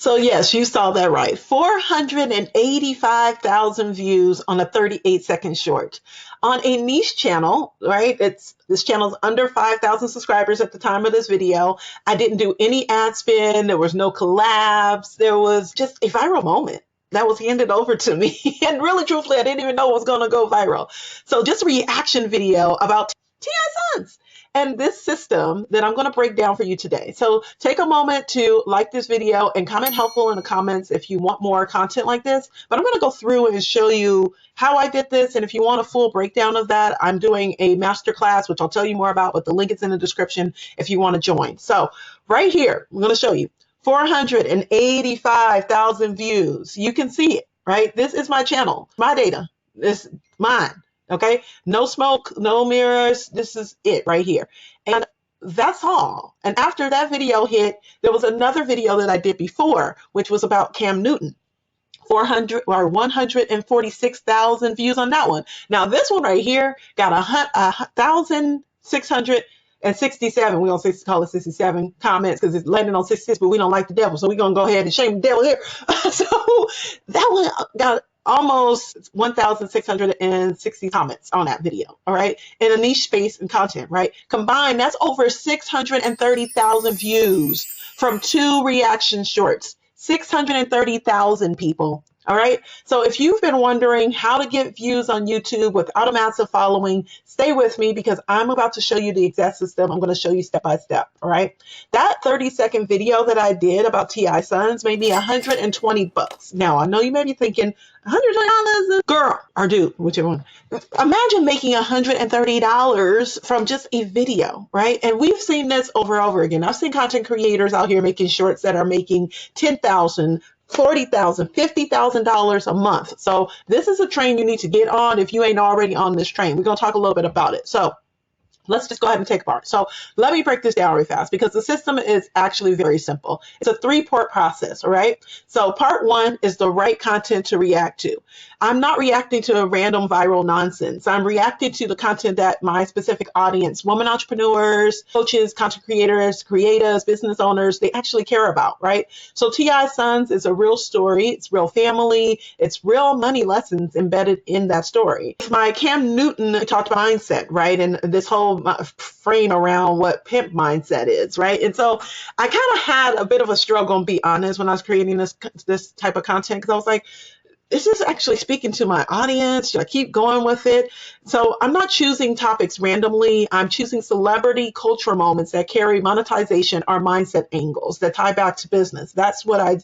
So yes, you saw that right. 485,000 views on a 38-second short. On a niche channel, right? This channel's under 5,000 subscribers at the time of this video. I didn't do any ad spend. There was no collabs. There was just a viral moment that was handed over to me. And really truthfully, I didn't even know it was going to go viral. So just a reaction video about T.I. Sons and this system that I'm going to break down for you today. So take a moment to like this video and comment helpful in the comments if you want more content like this. But I'm going to go through and show you how I did this. And if you want a full breakdown of that, I'm doing a masterclass, which I'll tell you more about, but the link is in the description if you want to join. So right here, I'm going to show you 485,000 views. You can see it, right? This is my channel, my data. This is mine. Okay, no smoke, no mirrors. This is it right here. And that's all. And after that video hit, there was another video that I did before, which was about Cam Newton. 146,000 views on that one. Now this one right here got 1,667. We don't call it 67 comments because it's landing on 66, but we don't like the devil, so we're gonna go ahead and shame the devil here. So that one got almost 1,660 comments on that video, all right, in a niche space and content, right? Combined, that's over 630,000 views from 2 reaction shorts. 630,000 people. All right. So if you've been wondering how to get views on YouTube without a massive following, stay with me because I'm about to show you the exact system. I'm going to show you step by step. All right. That 30-second video that I did about T.I. Sons made me $120. Now, I know you may be thinking, $120, girl or dude, whichever one. Imagine making $130 from just a video, right? And we've seen this over and over again. I've seen content creators out here making shorts that are making $10,000, $40,000, $50,000 a month. So this is a train you need to get on if you ain't already on this train. We're going to talk a little bit about it. So let's just go ahead and take apart. So let me break this down really fast because the system is actually very simple. It's a 3-part process, all right? So part 1 is the right content to react to. I'm not reacting to a random viral nonsense. I'm reacting to the content that my specific audience, women entrepreneurs, coaches, content creators, creatives, business owners, they actually care about, right? So T.I. Sons is a real story. It's real family. It's real money lessons embedded in that story. My Cam Newton talked about mindset, right? And this whole frame around what pimp mindset is, right? And so I kind of had a bit of a struggle, and be honest, when I was creating this type of content, because I was like, this is actually speaking to my audience. Should I keep going with it? So I'm not choosing topics randomly. I'm choosing celebrity culture moments that carry monetization or mindset angles that tie back to business. That's what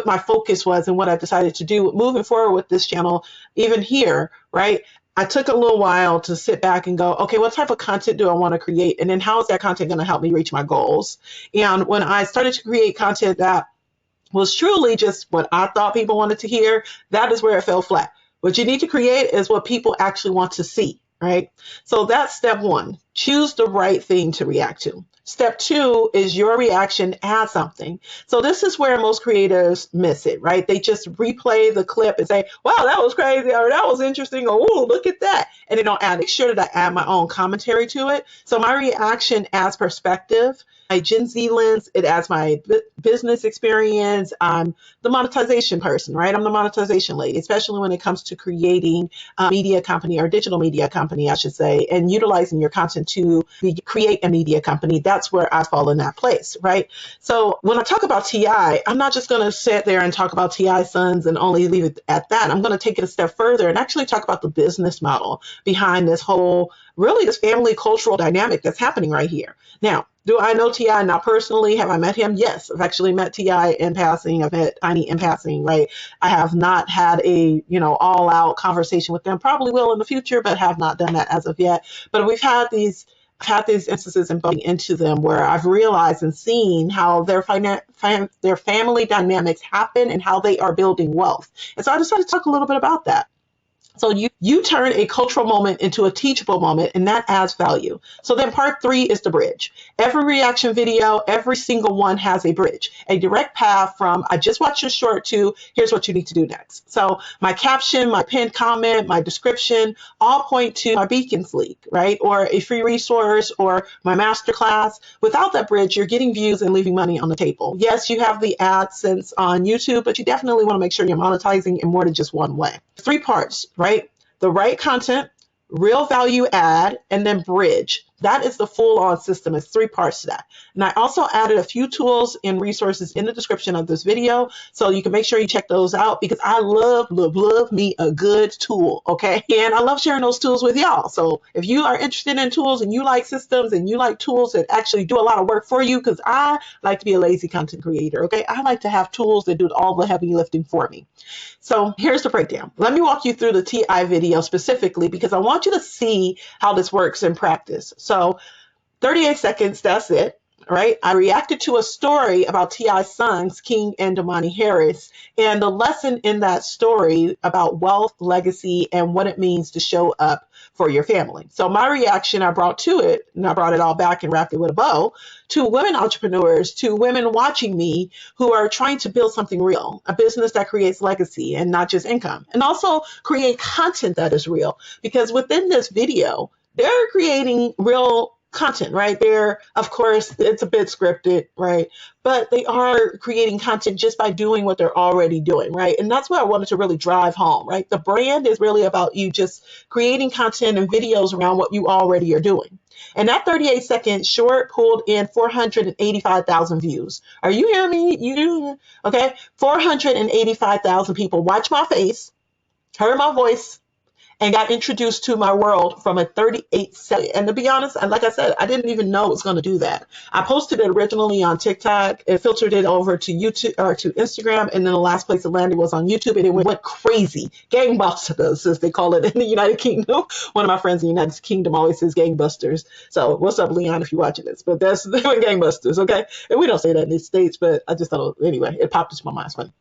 my focus was and what I decided to do moving forward with this channel, even here, right? I took a little while to sit back and go, okay, what type of content do I want to create? And then how is that content going to help me reach my goals? And when I started to create content that was truly just what I thought people wanted to hear, that is where it fell flat. What you need to create is what people actually want to see, right? So that's step 1. Choose the right thing to react to. Step 2 is your reaction add something. So this is where most creators miss it, right? They just replay the clip and say, wow, that was crazy, or that was interesting, or oh, look at that. And they don't make sure that I add my own commentary to it. So my reaction adds perspective. My Gen Z lens, it adds my business experience. I'm the monetization person, right? I'm the monetization lady, especially when it comes to creating a media company or digital media company, I should say, and utilizing your content to create a media company. That's where I fall in that place, right? So when I talk about T.I., I'm not just going to sit there and talk about T.I. Sons and only leave it at that. I'm going to take it a step further and actually talk about the business model behind this whole, really this family cultural dynamic that's happening right here. Now, do I know T.I. not personally? Have I met him? Yes, I've actually met T.I. in passing. I've met Tiny in passing, right? I have not had a, all-out conversation with them. Probably will in the future, but have not done that as of yet. But we've had these instances and bumping into them where I've realized and seen how their family dynamics happen and how they are building wealth. And so I decided to talk a little bit about that. So you turn a cultural moment into a teachable moment, and that adds value. So then part 3 is the bridge. Every reaction video, every single one has a bridge, a direct path from I just watched your short to here's what you need to do next. So my caption, my pinned comment, my description all point to my Beacons link, right? Or a free resource or my masterclass. Without that bridge, you're getting views and leaving money on the table. Yes, you have the AdSense on YouTube, but you definitely want to make sure you're monetizing in more than just one way. 3 parts, right? The right content, real value add, and then bridge. That is the full on system. It's 3 parts to that. And I also added a few tools and resources in the description of this video. So you can make sure you check those out because I love me a good tool. Okay. And I love sharing those tools with y'all. So if you are interested in tools and you like systems and you like tools that actually do a lot of work for you, because I like to be a lazy content creator. Okay. I like to have tools that do all the heavy lifting for me. So here's the breakdown. Let me walk you through the TI video specifically because I want you to see how this works in practice. So 38 seconds, that's it, right? I reacted to a story about T.I.'s sons, King and Damani Harris, and the lesson in that story about wealth, legacy, and what it means to show up for your family. So my reaction I brought to it, and I brought it all back and wrapped it with a bow, to women entrepreneurs, to women watching me who are trying to build something real, a business that creates legacy and not just income, and also create content that is real. Because within this video, they're creating real content, right? They're, of course, it's a bit scripted, right? But they are creating content just by doing what they're already doing, right? And that's what I wanted to really drive home, right? The brand is really about you just creating content and videos around what you already are doing. And that 38-second short pulled in 485,000 views. Are you hearing me? You okay? 485,000 people watched my face, heard my voice, and got introduced to my world from a 38-second. And to be honest, and like I said, I didn't even know it was going to do that. I posted it originally on TikTok and filtered it over to YouTube or to Instagram. And then the last place it landed was on YouTube, and it went crazy. Gangbusters, as they call it in the United Kingdom. One of my friends in the United Kingdom always says gangbusters. So what's up, Leon, if you're watching this? But they were gangbusters, okay? And we don't say that in the States, but I just thought, anyway, it popped into my mind. It's funny.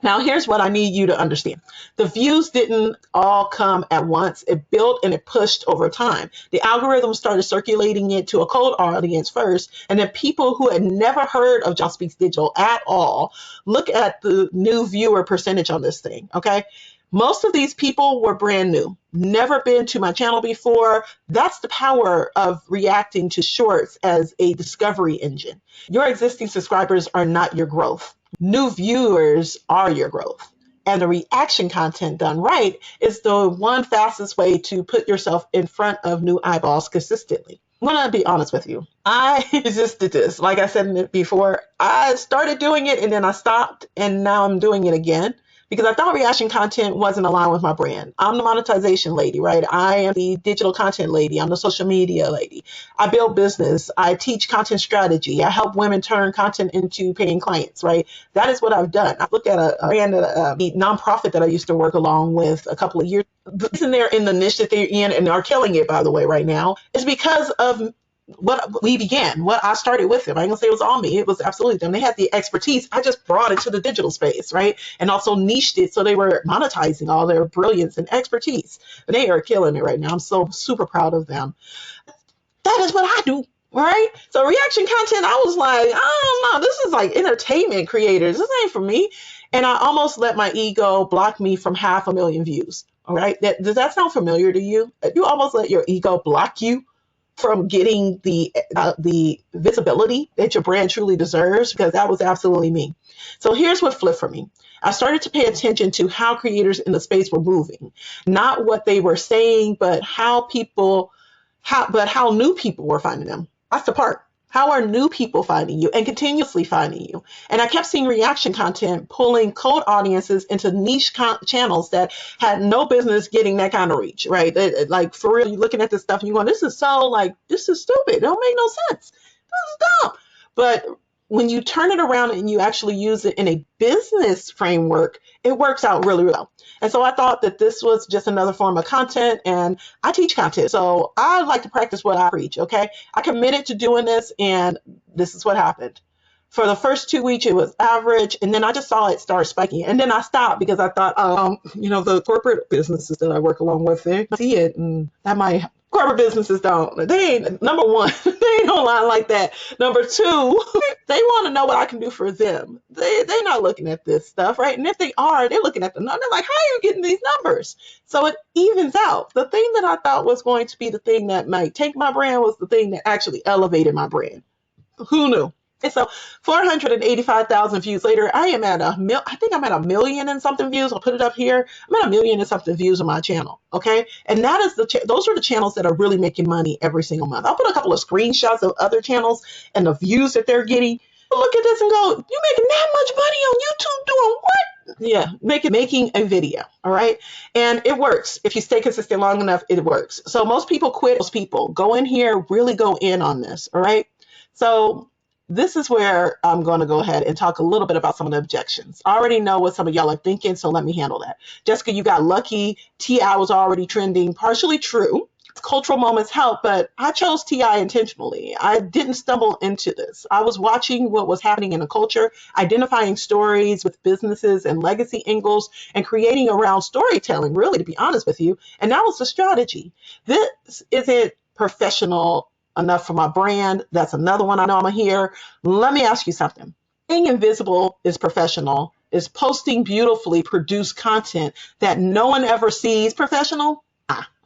Now, here's what I need you to understand. The views didn't all come at once. It built and it pushed over time. The algorithm started circulating it to a cold audience first, and then people who had never heard of Just Speaks Digital at all. Look at the new viewer percentage on this thing, okay? Most of these people were brand new, never been to my channel before. That's the power of reacting to shorts as a discovery engine. Your existing subscribers are not your growth. New viewers are your growth. And the reaction content done right is the one fastest way to put yourself in front of new eyeballs consistently. I'm going to be honest with you. I just did this. Like I said before, I started doing it and then I stopped, and now I'm doing it again because I thought reaction content wasn't aligned with my brand. I'm the monetization lady, right? I am the digital content lady. I'm the social media lady. I build business. I teach content strategy. I help women turn content into paying clients, right? That is what I've done. I looked at a brand, a nonprofit that I used to work along with a couple of years. The reason they're in the niche that they're in and are killing it, by the way, right now, is because of what we began, what I started with them. I ain't gonna say it was all me. It was absolutely them. They had the expertise. I just brought it to the digital space, right? And also niched it so they were monetizing all their brilliance and expertise. But they are killing it right now. I'm so super proud of them. That is what I do, right? So reaction content, I was like, I don't know. This is like entertainment creators. This ain't for me. And I almost let my ego block me from 500,000 views. All right. Does that sound familiar to you? You almost let your ego block you from getting the visibility that your brand truly deserves, because that was absolutely me. So here's what flipped for me. I started to pay attention to how creators in the space were moving, not what they were saying, but how new people were finding them. That's the part. How are new people finding you and continuously finding you? And I kept seeing reaction content pulling cold audiences into niche channels that had no business getting that kind of reach, right? Like, for real, you're looking at this stuff and you're going, this is stupid. It don't make no sense. This is dumb. But when you turn it around and you actually use it in a business framework, it works out really well. And so I thought that this was just another form of content, and I teach content. So I like to practice what I preach, okay? I committed to doing this, and this is what happened. For the first 2 weeks, it was average. And then I just saw it start spiking. And then I stopped because I thought, the corporate businesses that I work along with, they see it. And that might, corporate businesses don't. They ain't, number one, they ain't online like that. Number two, they want to know what I can do for them. They're not looking at this stuff, right? And if they are, they're looking at the number. They're like, how are you getting these numbers? So it evens out. The thing that I thought was going to be the thing that might take my brand was the thing that actually elevated my brand. Who knew? And so 485,000 views later, I think I'm at 1 million and something views. I'll put it up here. I'm at 1 million and something views on my channel. Okay. And that is those are the channels that are really making money every single month. I'll put a couple of screenshots of other channels and the views that they're getting. Look at this and go, you making that much money on YouTube doing what? Yeah, making a video. All right. And it works. If you stay consistent long enough, it works. So most people quit. Most people go in here, really go in on this. All right. So this is where I'm going to go ahead and talk a little bit about some of the objections. I already know what some of y'all are thinking, so let me handle that. Jessica, you got lucky. TI was already trending. Partially true. Cultural moments help, but I chose TI intentionally. I didn't stumble into this. I was watching what was happening in the culture, identifying stories with businesses and legacy angles, and creating around storytelling, really, to be honest with you. And that was the strategy. This isn't professional enough for my brand. That's another one I know I'm gonna hear. Let me ask you something. Being invisible is professional. Is posting beautifully produced content that no one ever sees professional?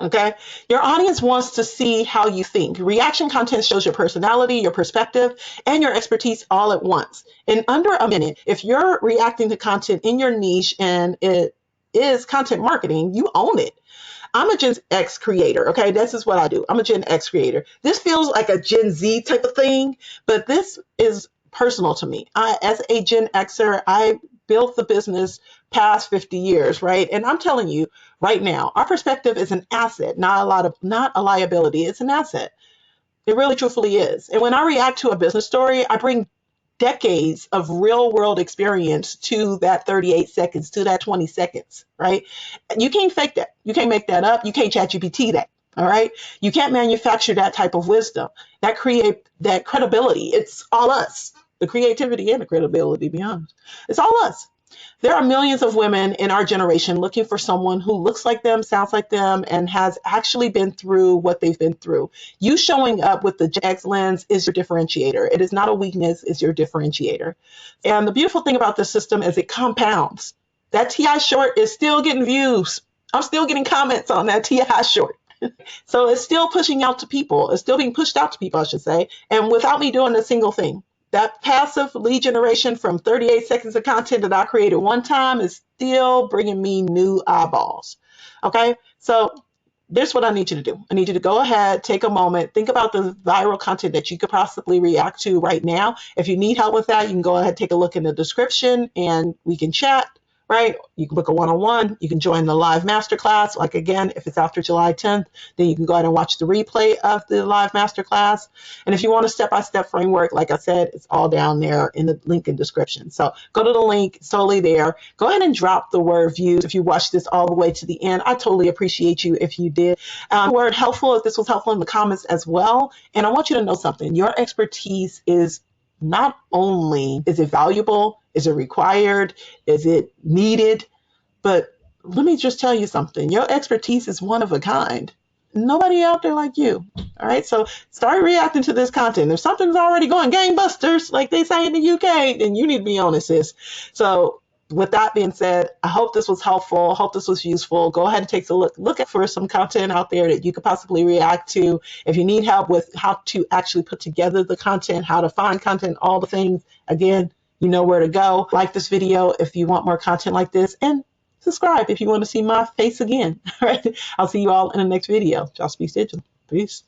Okay. Your audience wants to see how you think. Reaction content shows your personality, your perspective, and your expertise all at once. In under a minute, if you're reacting to content in your niche and it is content marketing, you own it. I'm a Gen X creator. Okay. This is what I do. I'm a Gen X creator. This feels like a Gen Z type of thing, but this is personal to me. As a Gen Xer, I built the business past 50 years, right? And I'm telling you right now, our perspective is an asset, not a liability. It's an asset. It really truthfully is. And when I react to a business story, I bring decades of real world experience to that 38 seconds, to that 20 seconds, right? You can't fake that. You can't make that up. You can't chat GPT that. All right. You can't manufacture that type of wisdom that create that credibility. It's all us, the creativity and the credibility, to be honest. It's all us. There are millions of women in our generation looking for someone who looks like them, sounds like them, and has actually been through what they've been through. You showing up with the Gen X lens is your differentiator. It is not a weakness, it's your differentiator. And the beautiful thing about this system is it compounds. That TI short is still getting views. I'm still getting comments on that TI short. So it's still pushing out to people. It's still being pushed out to people, I should say, and without me doing a single thing. That passive lead generation from 38 seconds of content that I created one time is still bringing me new eyeballs. Okay, so here's what I need you to do. I need you to go ahead, take a moment, think about the viral content that you could possibly react to right now. If you need help with that, you can go ahead, take a look in the description and we can chat. Right? You can book a one-on-one. You can join the live masterclass. Like again, if it's after July 10th, then you can go ahead and watch the replay of the live masterclass. And if you want a step-by-step framework, like I said, it's all down there in the link in description. So go to the link solely there. Go ahead and drop the word views if you watched this all the way to the end. I totally appreciate you if you did. Word helpful if this was helpful in the comments as well. And I want you to know something. Your expertise is not only is it valuable, is it required, is it needed, but let me just tell you something. Your expertise is one of a kind. Nobody out there like you. All right. So start reacting to this content. If something's already going gangbusters, like they say in the UK, then you need to be on it, sis. So with that being said, I hope this was helpful. Hope this was useful. Go ahead and take a look for some content out there that you could possibly react to. If you need help with how to actually put together the content, how to find content, all the things, again, you know where to go. Like this video if you want more content like this, and subscribe if you want to see my face again. All right. I'll see you all in the next video. Just be digital. Peace.